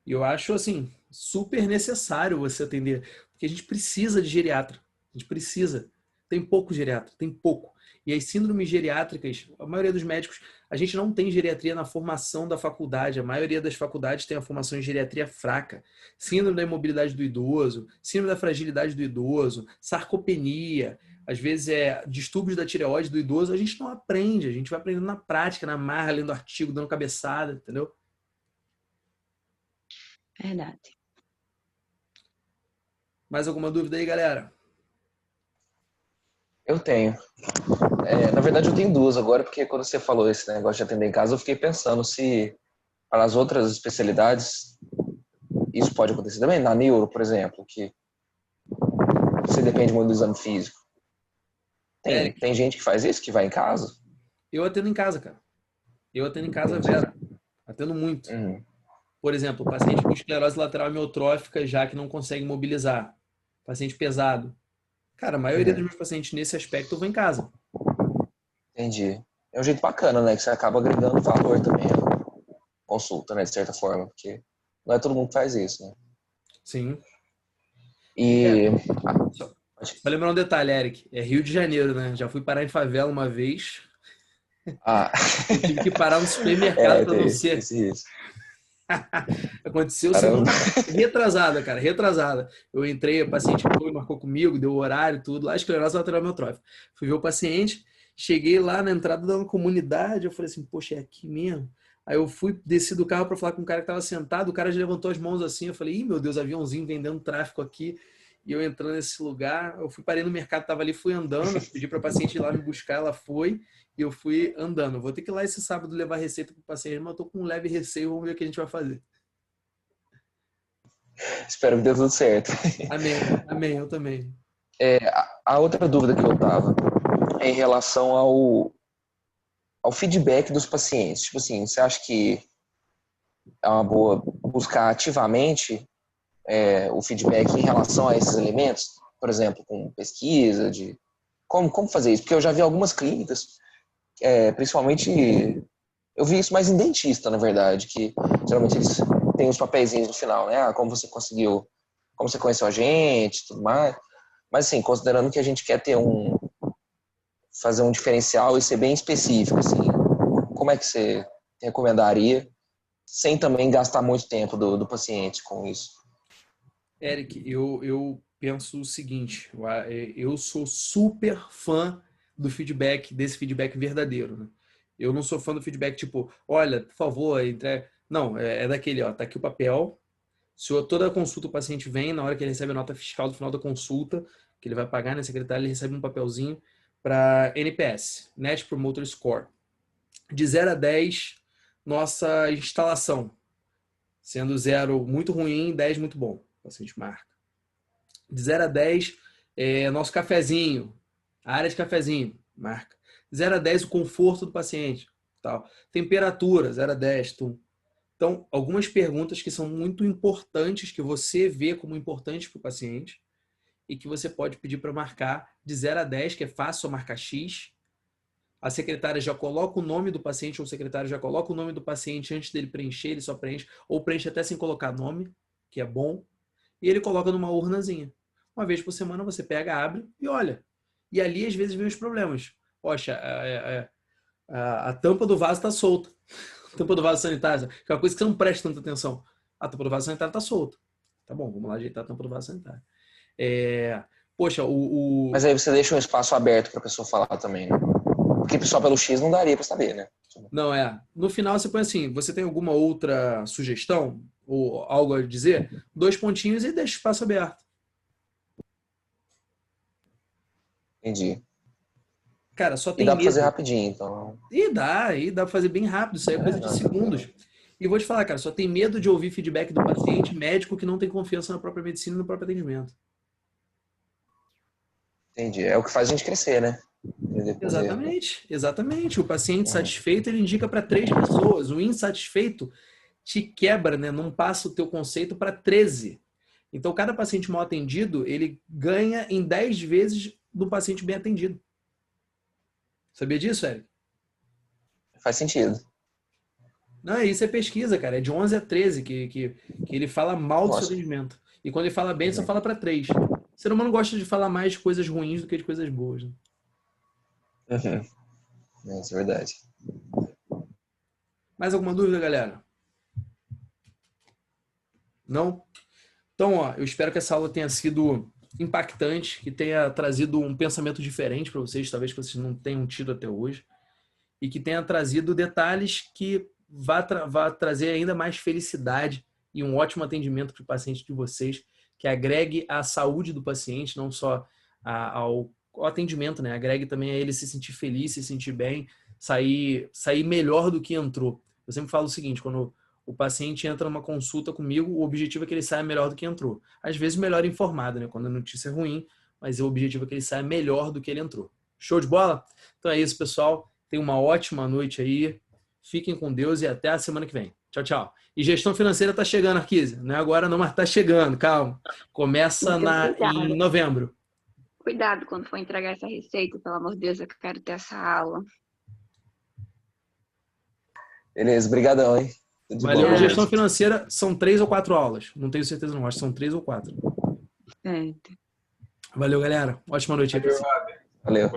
E eu acho, assim, super necessário você atender, porque a gente precisa de geriatra. A gente precisa. Tem pouco geriatra, tem pouco. E as síndromes geriátricas, a maioria dos médicos, a gente não tem geriatria na formação da faculdade. A maioria das faculdades tem a formação em geriatria fraca. Síndrome da imobilidade do idoso, síndrome da fragilidade do idoso, sarcopenia, às vezes distúrbios da tireoide do idoso. A gente não aprende, a gente vai aprendendo na prática, na marra, lendo artigo, dando cabeçada, entendeu? Verdade. Mais alguma dúvida aí, galera? Eu tenho. Na verdade, eu tenho duas agora, porque quando você falou esse negócio de atender em casa, eu fiquei pensando se para as outras especialidades isso pode acontecer também. Na neuro, por exemplo, que você depende muito do exame físico. Tem gente que faz isso, que vai em casa? Eu atendo em casa, cara. Eu atendo em casa, Vera. Atendo muito. Por exemplo, paciente com esclerose lateral amiotrófica, já que não consegue mobilizar. Paciente pesado. Cara, a maioria dos meus pacientes nesse aspecto eu vou em casa. Entendi. É um jeito bacana, né? Que você acaba agregando valor também à consulta, né? De certa forma, porque não é todo mundo que faz isso, né? Sim. E... Só lembrar um detalhe, Eric. É Rio de Janeiro, né? Já fui parar em favela uma vez. Eu tive que parar no supermercado para não ser. Isso. Aconteceu semana retrasada, cara, retrasada. Eu entrei, o paciente foi, marcou comigo, deu o horário, tudo, lá, esclerose lateral amiotrófica. Fui ver o paciente, cheguei lá na entrada da comunidade, eu falei assim, poxa, é aqui mesmo? Aí eu fui, desci do carro para falar com o cara que estava sentado, o cara já levantou as mãos assim, eu falei, ih, meu Deus, aviãozinho vendendo tráfico aqui. E eu entrando nesse lugar, eu fui parei no mercado, tava ali, fui andando, pedi para a paciente ir lá me buscar, ela foi, e eu fui andando. Vou ter que ir lá esse sábado levar receita para o paciente, mas eu tô com um leve receio, vamos ver o que a gente vai fazer. Espero que dê tudo certo. Amém, eu também. A outra dúvida que eu tava é em relação ao feedback dos pacientes. Tipo assim, você acha que é uma boa buscar ativamente o feedback em relação a esses elementos? Por exemplo, com pesquisa, de como fazer isso? Porque eu já vi algumas clínicas, principalmente, eu vi isso mais em dentista, na verdade, que geralmente eles têm os papeizinhos no final, né? Como você conseguiu, como você conheceu a gente, tudo mais. Mas assim, considerando que a gente quer fazer um diferencial e ser bem específico, assim, como é que você recomendaria, sem também gastar muito tempo do paciente com isso? Eric, eu penso o seguinte, eu sou super fã do feedback, desse feedback verdadeiro, né? Eu não sou fã do feedback tipo, olha, por favor, entrega. Não, é daquele, ó, tá aqui o papel. Toda a consulta o paciente vem, na hora que ele recebe a nota fiscal do final da consulta, que ele vai pagar na secretária, ele recebe um papelzinho para NPS, Net Promoter Score. De 0 a 10, nossa instalação. Sendo 0 muito ruim, 10 muito bom. O paciente marca. De 0 a 10, nosso cafezinho. A área de cafezinho, marca. 0 a 10, o conforto do paciente. Tal. Temperatura, 0 a 10, tum. Então, algumas perguntas que são muito importantes, que você vê como importantes para o paciente e que você pode pedir para marcar de 0 a 10, que é fácil marcar X. A secretária já coloca o nome do paciente, ou o secretário já coloca o nome do paciente antes dele preencher, ele só preenche, ou preenche até sem colocar nome, que é bom, e ele coloca numa urnazinha. Uma vez por semana você pega, abre e olha. E ali às vezes vem os problemas. Poxa, A tampa do vaso está solta. A tampa do vaso sanitário, que é uma coisa que você não presta tanta atenção. A tampa do vaso sanitário está solta. Tá bom, vamos lá ajeitar a tampa do vaso sanitário. Poxa, Mas aí você deixa um espaço aberto para a pessoa falar também, né? Porque só pelo X não daria para saber, né? Não, no final você põe assim, você tem alguma outra sugestão ou algo a dizer? 2 pontinhos e deixa o espaço aberto. Entendi. Cara, só E tem dá para medo. fazer rapidinho, então. E dá pra fazer bem rápido, isso aí é coisa de segundos. E vou te falar, cara, só tem medo de ouvir feedback do paciente médico que não tem confiança na própria medicina e no próprio atendimento. Entendi. É o que faz a gente crescer, né? Exatamente. O paciente satisfeito, ele indica para 3 pessoas. O insatisfeito te quebra, né? Não passa o teu conceito para 13. Então, cada paciente mal atendido, ele ganha em 10 vezes do paciente bem atendido. Sabia disso, Eric? Faz sentido. Não, isso é pesquisa, cara. É de 11 a 13 que ele fala mal do seu atendimento. E quando ele fala bem, ele só fala para 3. O ser humano gosta de falar mais de coisas ruins do que de coisas boas. Né? Isso é verdade. Mais alguma dúvida, galera? Não? Então, eu espero que essa aula tenha sido impactante, que tenha trazido um pensamento diferente para vocês, talvez que vocês não tenham tido até hoje, e que tenha trazido detalhes que vá trazer ainda mais felicidade e um ótimo atendimento para o paciente de vocês, que agregue à saúde do paciente, não só ao atendimento, né? Agregue também a ele se sentir feliz, se sentir bem, sair melhor do que entrou. Eu sempre falo o seguinte, quando o paciente entra numa consulta comigo, o objetivo é que ele saia melhor do que entrou. Às vezes melhor informado, né? Quando a notícia é ruim, mas o objetivo é que ele saia melhor do que ele entrou. Show de bola? Então é isso, pessoal. Tenham uma ótima noite aí. Fiquem com Deus e até a semana que vem. Tchau, tchau. E gestão financeira tá chegando, Arquise. Não é agora não, mas tá chegando. Calma. Começa em novembro. Cuidado quando for entregar essa receita. Pelo amor de Deus, eu quero ter essa aula. Beleza, brigadão, hein? Valeu. Gestão financeira são 3 ou 4 aulas. Não tenho certeza não, acho que são 3 ou 4. Certo. Valeu, galera. Ótima noite aí pra você. Valeu.